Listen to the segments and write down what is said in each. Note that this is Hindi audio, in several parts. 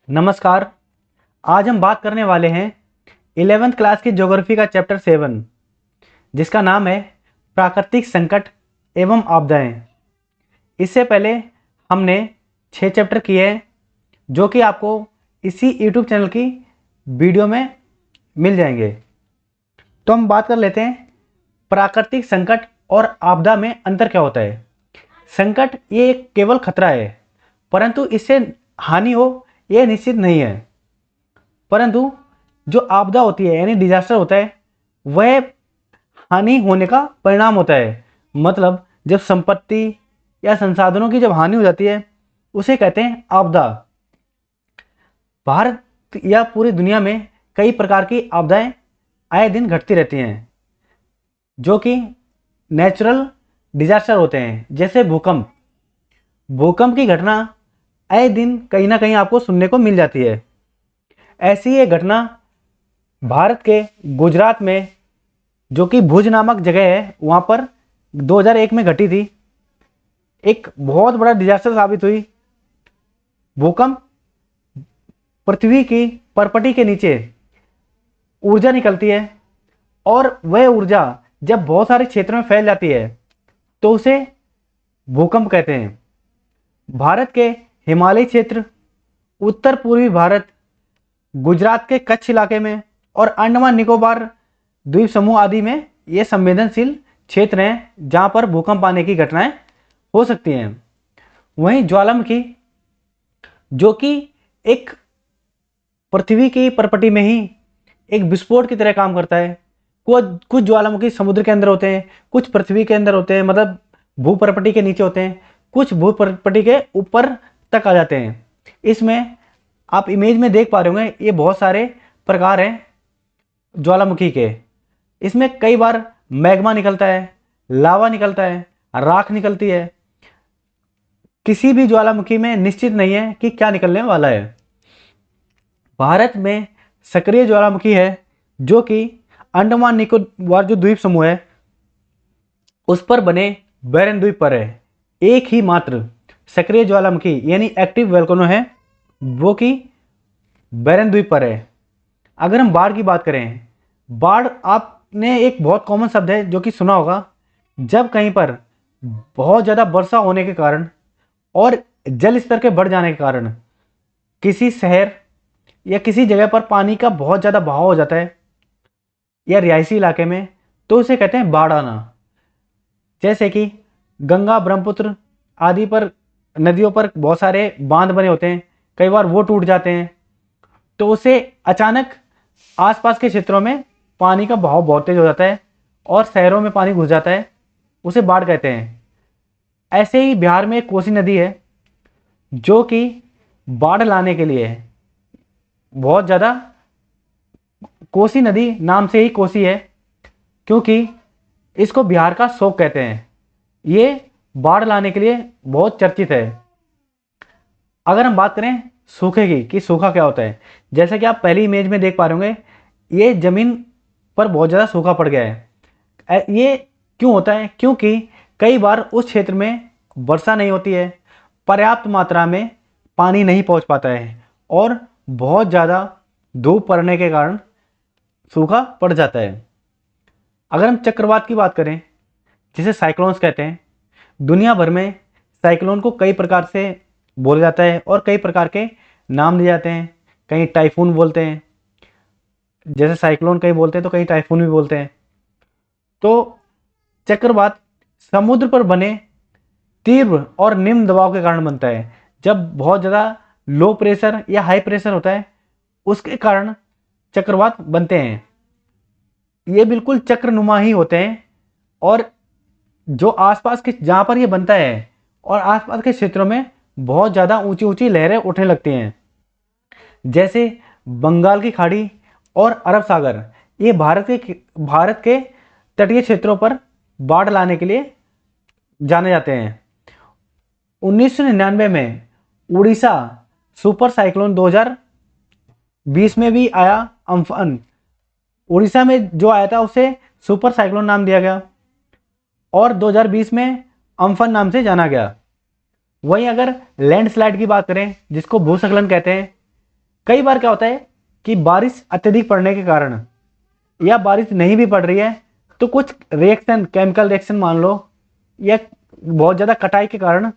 नमस्कार। आज हम बात करने वाले हैं 11th क्लास की ज्योग्राफी का चैप्टर 7 जिसका नाम है प्राकृतिक संकट एवं आपदाएं। इससे पहले हमने 6 चैप्टर किए हैं जो कि आपको इसी यूट्यूब चैनल की वीडियो में मिल जाएंगे। तो हम बात कर लेते हैं प्राकृतिक संकट और आपदा में अंतर क्या होता है। संकट ये एक केवल खतरा है, परंतु इससे हानि हो यह निश्चित नहीं है। परंतु जो आपदा होती है यानी डिजास्टर होता है वह हानि होने का परिणाम होता है। मतलब जब संपत्ति या संसाधनों की जब हानि हो जाती है उसे कहते हैं आपदा। भारत या पूरी दुनिया में कई प्रकार की आपदाएं आए दिन घटती रहती हैं जो कि नेचुरल डिजास्टर होते हैं, जैसे भूकंप। भूकंप की घटना आए दिन कहीं ना कहीं आपको सुनने को मिल जाती है। ऐसी ये घटना भारत के गुजरात में जो कि भुज नामक जगह है वहाँ पर 2001 में घटी थी। एक बहुत बड़ा डिजास्टर साबित हुई। भूकंप पृथ्वी की परपटी के नीचे ऊर्जा निकलती है और वह ऊर्जा जब बहुत सारे क्षेत्रों में फैल जाती है तो उसे भूकंप कहते हैं। भारत के हिमालयी क्षेत्र, उत्तर पूर्वी भारत, गुजरात के कच्छ इलाके में और अंडमान निकोबार द्वीप समूह आदि में ये संवेदनशील क्षेत्र हैं जहां पर भूकंप आने की घटनाएं हो सकती हैं। वहीं ज्वालामुखी जो कि एक पृथ्वी की परपटी में ही एक विस्फोट की तरह काम करता है। कुछ ज्वालामुखी समुद्र के अंदर होते हैं, कुछ पृथ्वी के अंदर होते हैं, मतलब भूपरपटी के नीचे होते हैं, कुछ भूपरपटी के ऊपर तक आ जाते हैं। इसमें आप इमेज में देख पा रहे होंगे ये बहुत सारे प्रकार हैं ज्वालामुखी के। इसमें कई बार मैग्मा निकलता है, लावा निकलता है, राख निकलती है। किसी भी ज्वालामुखी में निश्चित नहीं है कि क्या निकलने वाला है। भारत में सक्रिय ज्वालामुखी है जो कि अंडमान निकोबार जो द्वीप समूह है उस पर बने बैरन द्वीप पर है। एक ही मात्र सक्रिय ज्वालामुखी यानी एक्टिव वोल्केनो है वो कि बैरन द्वीप पर है। अगर हम बाढ़ की बात करें, बाढ़ आपने एक बहुत कॉमन शब्द है जो कि सुना होगा। जब कहीं पर बहुत ज़्यादा वर्षा होने के कारण और जल स्तर के बढ़ जाने के कारण किसी शहर या किसी जगह पर पानी का बहुत ज़्यादा बहाव हो जाता है या रिहायशी इलाके में, तो उसे कहते हैं बाढ़ आना। जैसे कि गंगा, ब्रह्मपुत्र आदि पर नदियों पर बहुत सारे बांध बने होते हैं, कई बार वो टूट जाते हैं तो उसे अचानक आसपास के क्षेत्रों में पानी का बहाव बहुत तेज हो जाता है और शहरों में पानी घुस जाता है, उसे बाढ़ कहते हैं। ऐसे ही बिहार में एक कोसी नदी है जो कि बाढ़ लाने के लिए बहुत ज़्यादा, कोसी नदी नाम से ही कोसी है क्योंकि इसको बिहार का शोक कहते हैं। ये बाढ़ लाने के लिए बहुत चर्चित है। अगर हम बात करें सूखे की कि सूखा क्या होता है, जैसे कि आप पहली इमेज में देख पा रहे होंगे ये जमीन पर बहुत ज़्यादा सूखा पड़ गया है। ये क्यों होता है? क्योंकि कई बार उस क्षेत्र में वर्षा नहीं होती है, पर्याप्त मात्रा में पानी नहीं पहुंच पाता है और बहुत ज़्यादा धूप पड़ने के कारण सूखा पड़ जाता है। अगर हम चक्रवात की बात करें जिसे साइक्लोन्स कहते हैं, दुनिया भर में साइक्लोन को कई प्रकार से बोला जाता है और कई प्रकार के नाम दिए जाते हैं। कहीं टाइफून बोलते हैं, जैसे साइक्लोन कहीं बोलते हैं तो कहीं टाइफून भी बोलते हैं। तो चक्रवात समुद्र पर बने तीव्र और निम्न दबाव के कारण बनता है। जब बहुत ज़्यादा लो प्रेशर या हाई प्रेशर होता है उसके कारण चक्रवात बनते हैं। ये बिल्कुल चक्रनुमा ही होते हैं और जो आसपास के जहाँ पर ये बनता है और आसपास के क्षेत्रों में बहुत ज़्यादा ऊंची ऊंची लहरें उठने लगती हैं, जैसे बंगाल की खाड़ी और अरब सागर। ये भारत के तटीय क्षेत्रों पर बाढ़ लाने के लिए जाने जाते हैं। 1999 में उड़ीसा सुपर साइक्लोन 2020 में भी आया अम्फन। उड़ीसा में जो आया था उसे सुपर साइक्लोन नाम दिया गया और 2020 में अम्फन नाम से जाना गया। वहीं अगर लैंडस्लाइड की बात करें जिसको भूस्खलन कहते हैं, कई बार क्या होता है कि बारिश अत्यधिक पड़ने के कारण या बारिश नहीं भी पड़ रही है तो कुछ रिएक्शन, केमिकल रिएक्शन मान लो, या बहुत ज़्यादा कटाई के कारण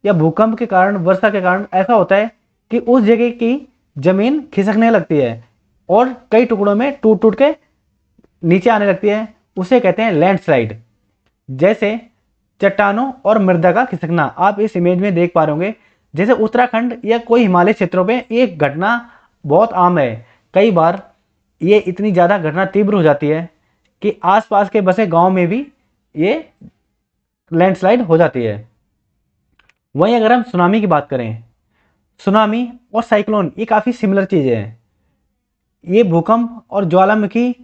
या भूकंप के कारण, वर्षा के कारण ऐसा होता है कि उस जगह की जमीन खिसकने लगती है और कई टुकड़ों में टूट टूट के नीचे आने लगती है। उसे कहते हैं लैंडस्लाइड। जैसे चट्टानों और मृदा का खिसकना, आप इस इमेज में देख पा रहे होंगे। जैसे उत्तराखंड या कोई हिमालय क्षेत्रों पे ये घटना बहुत आम है। कई बार ये इतनी ज़्यादा घटना तीव्र हो जाती है कि आसपास के बसे गांव में भी ये लैंडस्लाइड हो जाती है। वहीं अगर हम सुनामी की बात करें, सुनामी और साइक्लोन ये काफ़ी सिमिलर चीज़ें हैं। ये भूकंप और ज्वालामुखी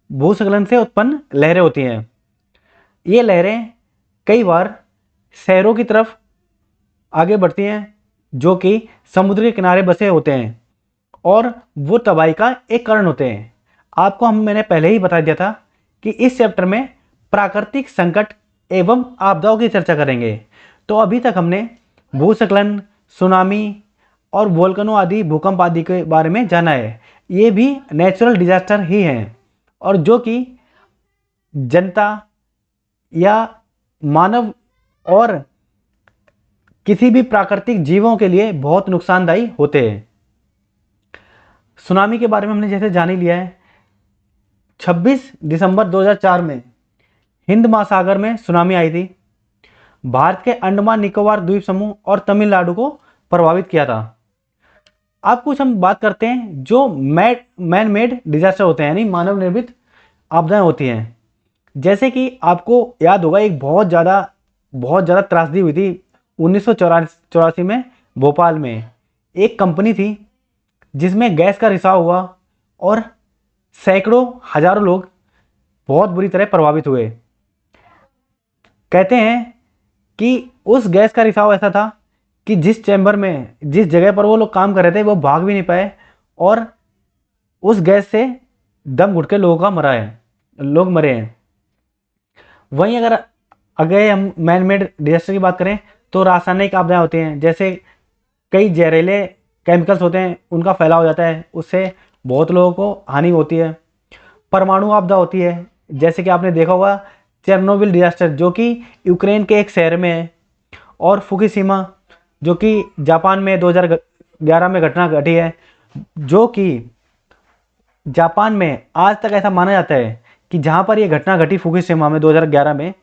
भूस्खलन से उत्पन्न लहरें होती हैं। ये लहरें कई बार शहरों की तरफ आगे बढ़ती हैं जो कि समुद्र के किनारे बसे होते हैं और वो तबाही का एक कारण होते हैं। आपको मैंने पहले ही बता दिया था कि इस चैप्टर में प्राकृतिक संकट एवं आपदाओं की चर्चा करेंगे। तो अभी तक हमने भूस्खलन, सुनामी और वोल्केनो आदि, भूकंप आदि के बारे में जाना है। ये भी नेचुरल डिजास्टर ही हैं और जो कि जनता या मानव और किसी भी प्राकृतिक जीवों के लिए बहुत नुकसानदायी होते हैं। सुनामी के बारे में हमने जैसे जान ही लिया है। 26 दिसंबर 2004 में हिंद महासागर में सुनामी आई थी। भारत के अंडमान निकोबार द्वीप समूह और तमिलनाडु को प्रभावित किया था। अब कुछ हम बात करते हैं जो मैन मेड डिजास्टर होते हैं, यानी मानव निर्मित आपदाएं होती हैं। जैसे कि आपको याद होगा एक बहुत ज़्यादा त्रासदी हुई थी 1984 में भोपाल में। एक कंपनी थी जिसमें गैस का रिसाव हुआ और सैकड़ों हजारों लोग बहुत बुरी तरह प्रभावित हुए। कहते हैं कि उस गैस का रिसाव ऐसा था कि जिस चैम्बर में, जिस जगह पर वो लोग काम कर रहे थे, वो भाग भी नहीं पाए और उस गैस से दम घुट के लोग मरे हैं। वहीं अगर हम मैन मेड डिजास्टर की बात करें तो रासायनिक आपदाएं होती हैं। जैसे कई जहरीले केमिकल्स होते हैं, उनका फैलाव हो जाता है, उससे बहुत लोगों को हानि होती है। परमाणु आपदा होती है, जैसे कि आपने देखा होगा चेरनोबिल डिजास्टर जो कि यूक्रेन के एक शहर में है, और फुकुशिमा जो कि जापान में 2011 में घटना घटी है, जो कि जापान में आज तक ऐसा माना जाता है कि जहाँ पर यह घटना घटी फुकुशिमा में 2011 में,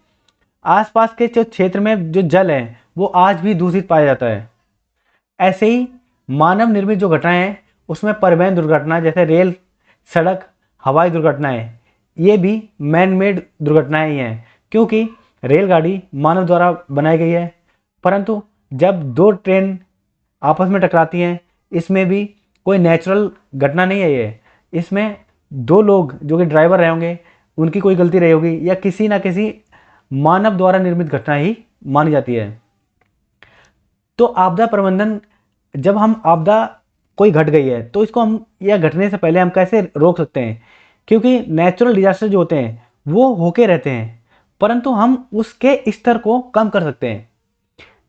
आसपास के जो क्षेत्र में जो जल है वो आज भी दूषित पाया जाता है। ऐसे ही मानव निर्मित जो घटनाएं हैं उसमें परिवहन दुर्घटना, जैसे रेल, सड़क, हवाई दुर्घटनाएं, ये भी मैन मेड दुर्घटनाएं ही हैं, क्योंकि रेलगाड़ी मानव द्वारा बनाई गई है। परंतु जब दो ट्रेन आपस में टकराती हैं, इसमें भी कोई नेचुरल घटना नहीं है ये। इसमें दो लोग जो कि ड्राइवर रहे होंगे, उनकी कोई गलती रही होगी या किसी ना किसी मानव द्वारा निर्मित घटना ही मानी जाती है। तो आपदा प्रबंधन, जब हम आपदा कोई घट गई है तो इसको हम, या घटने से पहले हम कैसे रोक सकते हैं, क्योंकि नेचुरल डिजास्टर जो होते हैं वो होके रहते हैं, परंतु हम उसके स्तर को कम कर सकते हैं।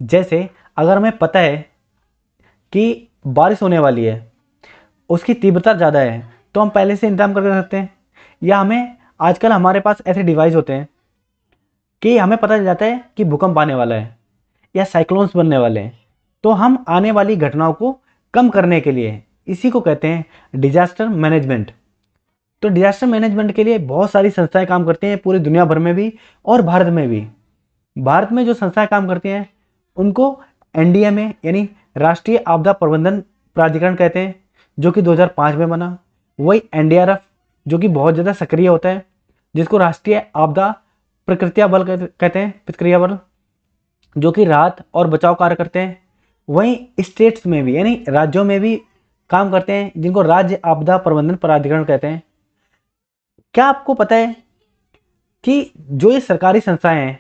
जैसे अगर हमें पता है कि बारिश होने वाली है, उसकी तीव्रता ज़्यादा है, तो हम पहले से इंतजाम कर सकते हैं। या हमें आजकल हमारे पास ऐसे डिवाइस होते हैं कि हमें पता चल जाता है कि भूकंप आने वाला है या साइक्लोन्स बनने वाले हैं, तो हम आने वाली घटनाओं को कम करने के लिए, इसी को कहते हैं डिजास्टर मैनेजमेंट। तो डिजास्टर मैनेजमेंट के लिए बहुत सारी संस्थाएं काम करती हैं, पूरी दुनिया भर में भी और भारत में भी। भारत में जो संस्थाएं काम करती हैं उनको एनडीएमए यानी राष्ट्रीय आपदा प्रबंधन प्राधिकरण कहते हैं, जो कि 2005 में बना। वही एनडीआरएफ जो कि बहुत ज़्यादा सक्रिय होता है, जिसको राष्ट्रीय आपदा प्रतिक्रिया बल कहते हैं, प्रतिक्रिया बल, जो कि राहत और बचाव कार्य करते हैं। वहीं स्टेट्स में भी यानी राज्यों में भी काम करते हैं, जिनको राज्य आपदा प्रबंधन प्राधिकरण कहते हैं। क्या आपको पता है कि जो ये सरकारी संस्थाएं हैं,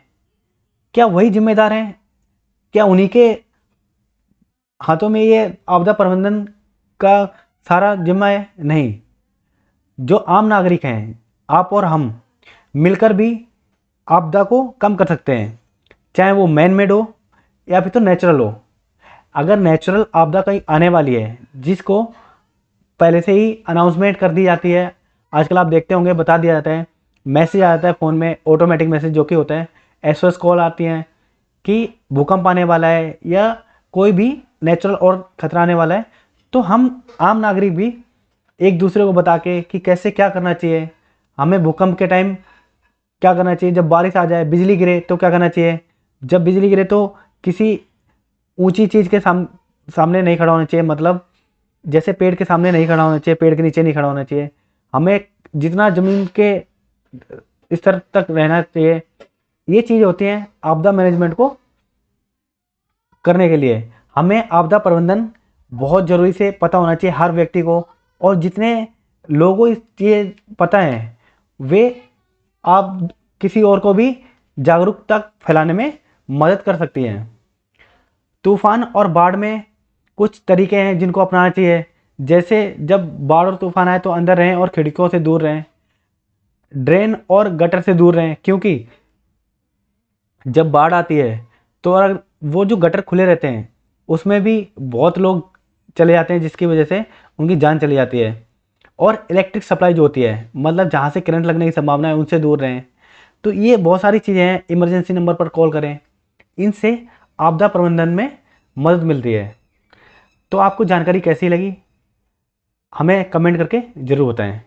क्या वही जिम्मेदार हैं, क्या उन्हीं के हाथों में ये आपदा प्रबंधन का सारा जिम्मा है? नहीं, जो आम नागरिक हैं, आप और हम मिलकर भी आपदा को कम कर सकते हैं, चाहे वो मैन मेड हो या फिर तो नेचुरल हो। अगर नेचुरल आपदा कहीं आने वाली है जिसको पहले से ही अनाउंसमेंट कर दी जाती है। आजकल आप देखते होंगे, बता दिया जाता है, मैसेज आ जाता है फ़ोन में, ऑटोमेटिक मैसेज जो कि होता है, एसओएस कॉल आती हैं कि भूकंप आने वाला है या कोई भी नेचुरल और खतरा आने वाला है। तो हम आम नागरिक भी एक दूसरे को बता के कि कैसे क्या करना चाहिए, हमें भूकंप के टाइम क्या करना चाहिए, जब बारिश आ जाए, बिजली गिरे तो क्या करना चाहिए, जब बिजली गिरे तो किसी ऊंची चीज़ के सामने नहीं खड़ा होना चाहिए, मतलब जैसे पेड़ के सामने नहीं खड़ा होना चाहिए, पेड़ के नीचे नहीं खड़ा होना चाहिए, हमें जितना ज़मीन के स्तर तक रहना चाहिए। ये चीज़ होती हैं आपदा मैनेजमेंट को करने के लिए। हमें आपदा प्रबंधन बहुत ज़रूरी से पता होना चाहिए हर व्यक्ति को, और जितने लोगों को ये पता है वे आप किसी और को भी जागरूकता फैलाने में मदद कर सकती हैं। तूफान और बाढ़ में कुछ तरीके हैं जिनको अपनाना चाहिए, जैसे जब बाढ़ और तूफान आए तो अंदर रहें और खिड़कियों से दूर रहें, ड्रेन और गटर से दूर रहें, क्योंकि जब बाढ़ आती है तो अगर वो जो गटर खुले रहते हैं उसमें भी बहुत लोग चले जाते हैं, जिसकी वजह से उनकी जान चली जाती है। और इलेक्ट्रिक सप्लाई जो होती है, मतलब जहाँ से करंट लगने की संभावना है, उनसे दूर रहें। तो ये बहुत सारी चीज़ें हैं, इमरजेंसी नंबर पर कॉल करें, इनसे आपदा प्रबंधन में मदद मिलती है। तो आपको जानकारी कैसी लगी हमें कमेंट करके ज़रूर बताएं।